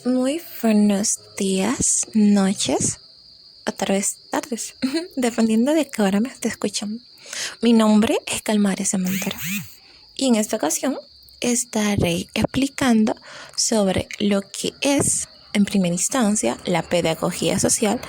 Muy buenos días, noches, o tal vez tardes, dependiendo de qué hora me esté escuchando. Mi nombre es Calmares Cementera y en esta ocasión estaré explicando sobre lo que es, en primera instancia, la pedagogía social.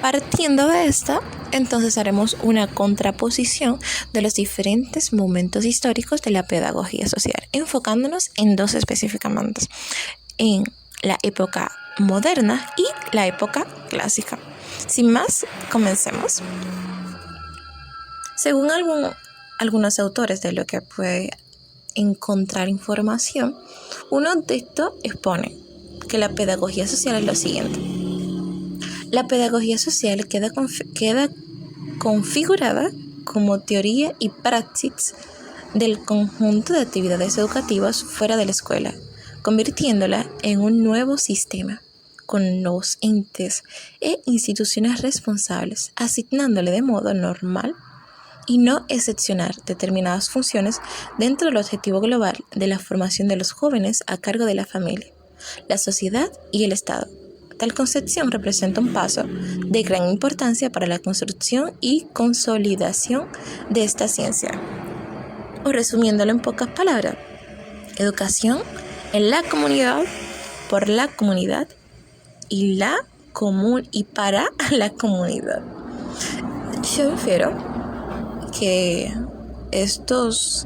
Partiendo de esta, entonces haremos una contraposición de los diferentes momentos históricos de la pedagogía social, enfocándonos en dos específicamente, en la época moderna y la época clásica. Sin más, comencemos. Según algunos autores de lo que puede encontrar información, uno de estos expone que la pedagogía social es lo siguiente. La pedagogía social queda configurada como teoría y praxis del conjunto de actividades educativas fuera de la escuela, convirtiéndola en un nuevo sistema, con los entes e instituciones responsables, asignándole de modo normal y no excepcional determinadas funciones dentro del objetivo global de la formación de los jóvenes a cargo de la familia, la sociedad y el Estado. Tal concepción representa un paso de gran importancia para la construcción y consolidación de esta ciencia. O resumiéndolo en pocas palabras, educación en la comunidad, por la comunidad y para la comunidad. Yo infiero que estos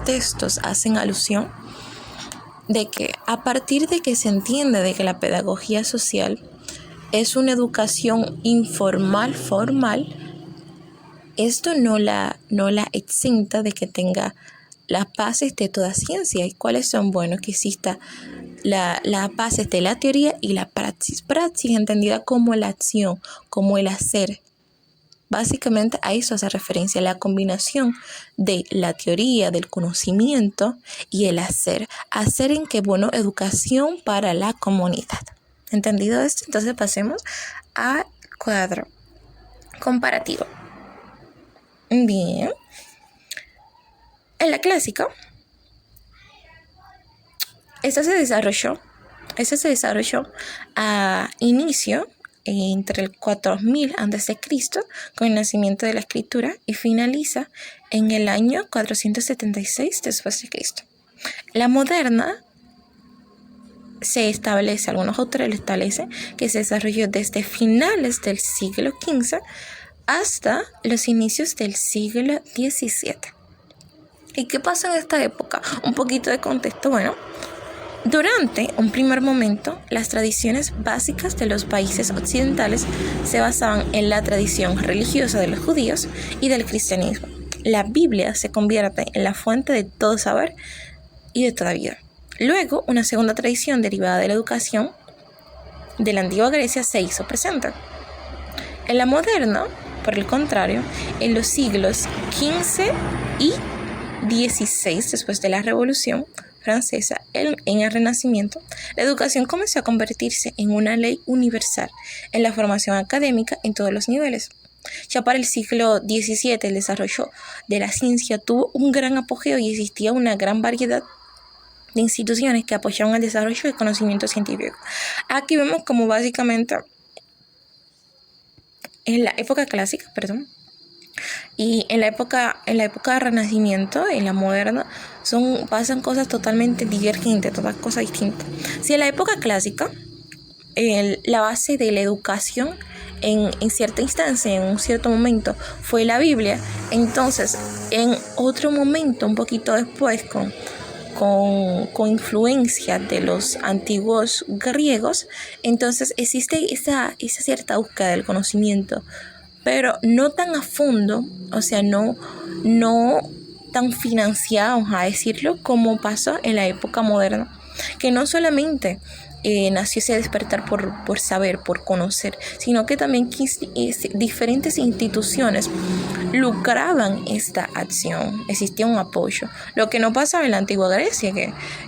textos hacen alusión de que a partir de que se entiende de que la pedagogía social es una educación informal, formal, esto no la exenta de que tenga las bases de toda ciencia. ¿Y cuáles son? Bueno, que exista las bases de la teoría y la praxis. Praxis entendida como la acción, como el hacer. Básicamente a eso hace referencia, la combinación de la teoría, del conocimiento y el hacer. Hacer en que, bueno, educación para la comunidad. ¿Entendido esto? Entonces pasemos al cuadro comparativo. Bien. En la clásica, esta se desarrolló a inicio entre el 4000 a.C. con el nacimiento de la escritura y finaliza en el año 476 después de Cristo. La moderna algunos autores lo establecen que se desarrolló desde finales del siglo XV hasta los inicios del siglo XVII. ¿Y qué pasa en esta época? Un poquito de contexto. Bueno, durante un primer momento, las tradiciones básicas de los países occidentales se basaban en la tradición religiosa de los judíos y del cristianismo. La Biblia se convierte en la fuente de todo saber y de toda vida. Luego, una segunda tradición derivada de la educación de la antigua Grecia se hizo presente. En la moderna, por el contrario, en los siglos XV y XVI, después de la Revolución Francesa, en el Renacimiento, la educación comenzó a convertirse en una ley universal en la formación académica en todos los niveles. Ya para el siglo XVII, el desarrollo de la ciencia tuvo un gran apogeo y existía una gran variedad de instituciones que apoyaban el desarrollo del conocimiento científico. Aquí vemos como básicamente en la época clásica, y en la época de Renacimiento, en la moderna, pasan cosas totalmente divergentes, todas cosas distintas. Si en la época clásica, la base de la educación en cierta instancia, en un cierto momento, fue la Biblia, entonces en otro momento, un poquito después, con influencia de los antiguos griegos, entonces existe esa cierta búsqueda del conocimiento, pero no tan a fondo, o sea, no tan financiados, a decirlo, como pasó en la época moderna, que no solamente nació ese despertar por saber, por conocer, sino que también diferentes instituciones lucraban esta acción, existía un apoyo, lo que no pasaba en la antigua Grecia,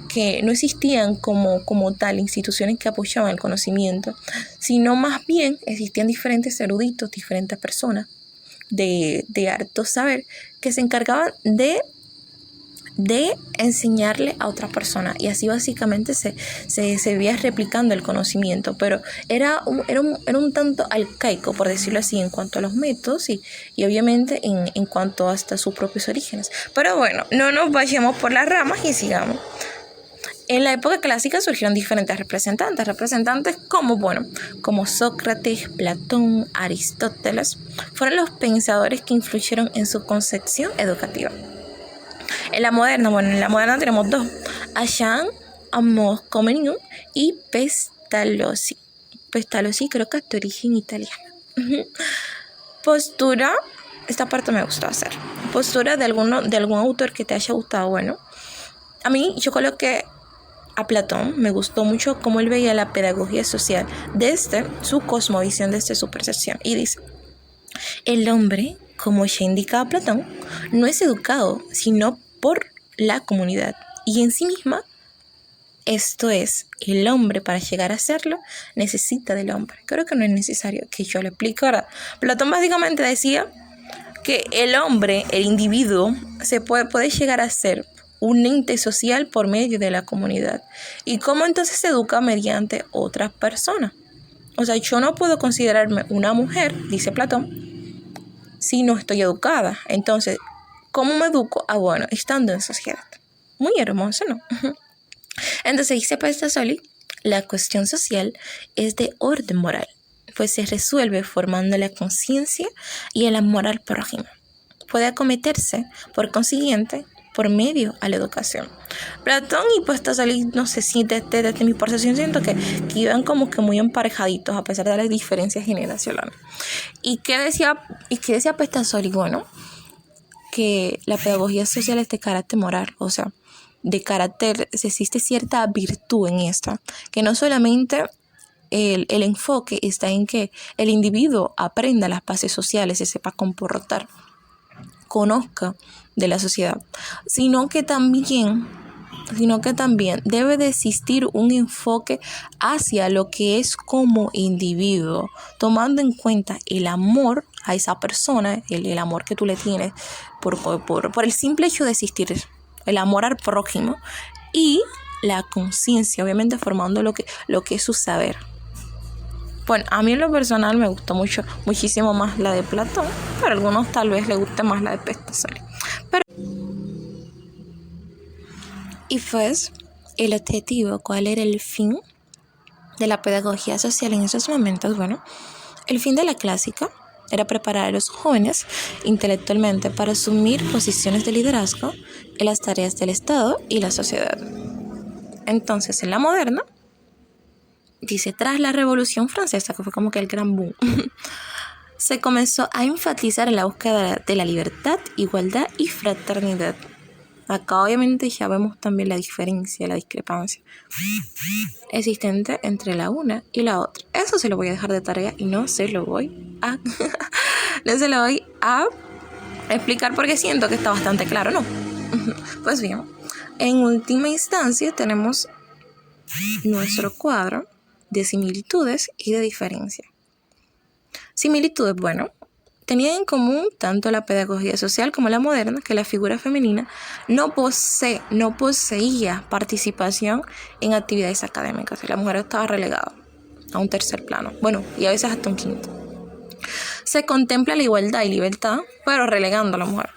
que no existían como tal instituciones que apoyaban el conocimiento, sino más bien existían diferentes eruditos, diferentes personas de harto saber que se encargaban de de enseñarle a otra persona, y así básicamente se veía replicando el conocimiento, pero era un tanto arcaico, por decirlo así, en cuanto a los métodos y obviamente en cuanto hasta sus propios orígenes. Pero bueno, no nos vayamos por las ramas y sigamos. En la época clásica surgieron diferentes representantes como Sócrates, Platón, Aristóteles, fueron los pensadores que influyeron en su concepción educativa. En la moderna tenemos dos, a Jean Amos Comenius y Pestalozzi. Pestalozzi creo que es de origen italiano. Postura, esta parte me gustó hacer. Postura de algún autor que te haya gustado. Bueno, a mí yo coloqué a Platón. Me gustó mucho cómo él veía la pedagogía social desde su cosmovisión, desde su percepción. Y dice, el hombre, como ya indicaba Platón, no es educado, sino por la comunidad. Y en sí misma, esto es, el hombre para llegar a serlo, necesita del hombre. Creo que no es necesario que yo lo explique ahora. Platón básicamente decía que el hombre, el individuo, se puede llegar a ser un ente social por medio de la comunidad. ¿Y cómo entonces se educa? Mediante otras personas. O sea, yo no puedo considerarme una mujer, dice Platón, si no estoy educada. Entonces, ¿cómo me educo? Bueno, estando en sociedad. Muy hermoso, ¿no? Entonces dice Pestalozzi, la cuestión social es de orden moral, pues se resuelve formando la conciencia y el amor al prójimo. Puede acometerse, por consiguiente, por medio a la educación. Platón y Pestalozzi, no sé si desde mi percepción siento que iban como que muy emparejaditos a pesar de las diferencias generacionales. ¿Y qué decía Pestalozzi? Bueno, que la pedagogía social es de carácter moral, o sea, de carácter, existe cierta virtud en esta, que no solamente el enfoque está en que el individuo aprenda las bases sociales, se sepa comportar, conozca de la sociedad, sino que también debe de existir un enfoque hacia lo que es como individuo, tomando en cuenta el amor a esa persona, el amor que tú le tienes por el simple hecho de existir, el amor al prójimo, y la conciencia, obviamente formando lo que es su saber. Bueno, a mí en lo personal me gustó muchísimo más la de Platón, pero a algunos tal vez les guste más la de Pestalozzi. Y pues, el objetivo, ¿cuál era el fin de la pedagogía social en esos momentos? Bueno, el fin de la clásica era preparar a los jóvenes intelectualmente para asumir posiciones de liderazgo en las tareas del Estado y la sociedad. Entonces, en la moderna, dice, tras la Revolución Francesa, que fue como que el gran boom, se comenzó a enfatizar en la búsqueda de la libertad, igualdad y fraternidad. Acá obviamente ya vemos también la diferencia, la discrepancia existente entre la una y la otra. Eso se lo voy a dejar de tarea y no se lo voy a explicar porque siento que está bastante claro, ¿no? Pues bien, en última instancia tenemos nuestro cuadro de similitudes y de diferencias. Similitudes, bueno, tenían en común tanto la pedagogía social como la moderna que la figura femenina no poseía participación en actividades académicas. La mujer estaba relegada a un tercer plano, bueno, y a veces hasta un quinto. Se contempla la igualdad y libertad, pero relegando a la mujer.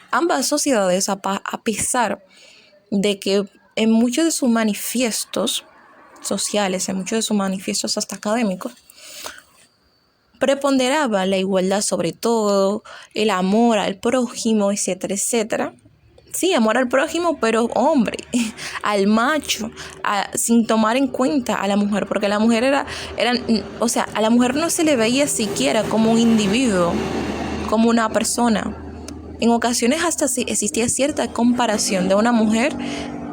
Ambas sociedades, a pesar de que en muchos de sus manifiestos sociales, en muchos de sus manifiestos hasta académicos, preponderaba la igualdad sobre todo, el amor al prójimo, etcétera, etcétera. Sí, amor al prójimo, pero hombre, al macho, sin tomar en cuenta a la mujer, porque la mujer a la mujer no se le veía siquiera como un individuo, como una persona. En ocasiones hasta existía cierta comparación de una mujer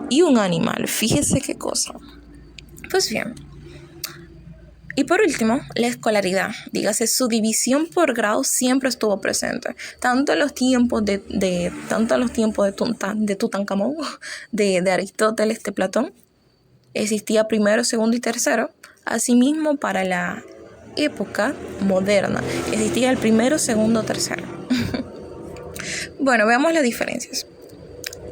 y un animal. Fíjese qué cosa. Pues bien. Y por último, la escolaridad, dígase, su división por grado siempre estuvo presente, tanto en los tiempos de Tutankamón, de Aristóteles, de Platón, existía primero, segundo y tercero. Asimismo, para la época moderna, existía el primero, segundo, tercero. Bueno, veamos las diferencias.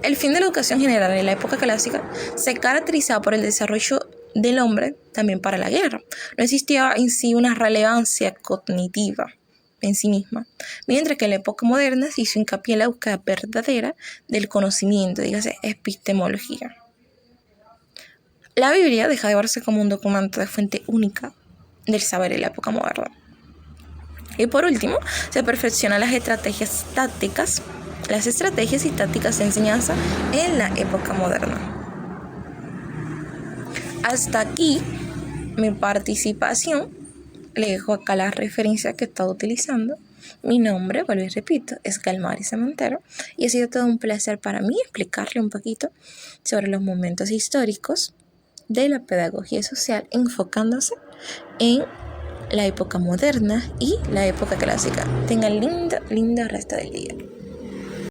El fin de la educación general en la época clásica se caracterizaba por el desarrollo del hombre también para la guerra. No existía en sí una relevancia cognitiva en sí misma, mientras que en la época moderna se hizo hincapié en la búsqueda verdadera del conocimiento, dígase epistemología. La Biblia deja de verse como un documento de fuente única del saber en la época moderna. Y por último, se perfeccionan las estrategias y tácticas de enseñanza en la época moderna. Hasta aquí mi participación. Le dejo acá la referencia que he estado utilizando. Mi nombre, vuelvo y repito, es Galmari Cementero y ha sido todo un placer para mí explicarle un poquito sobre los momentos históricos de la pedagogía social, enfocándose en la época moderna y la época clásica. Tengan lindo resto del día.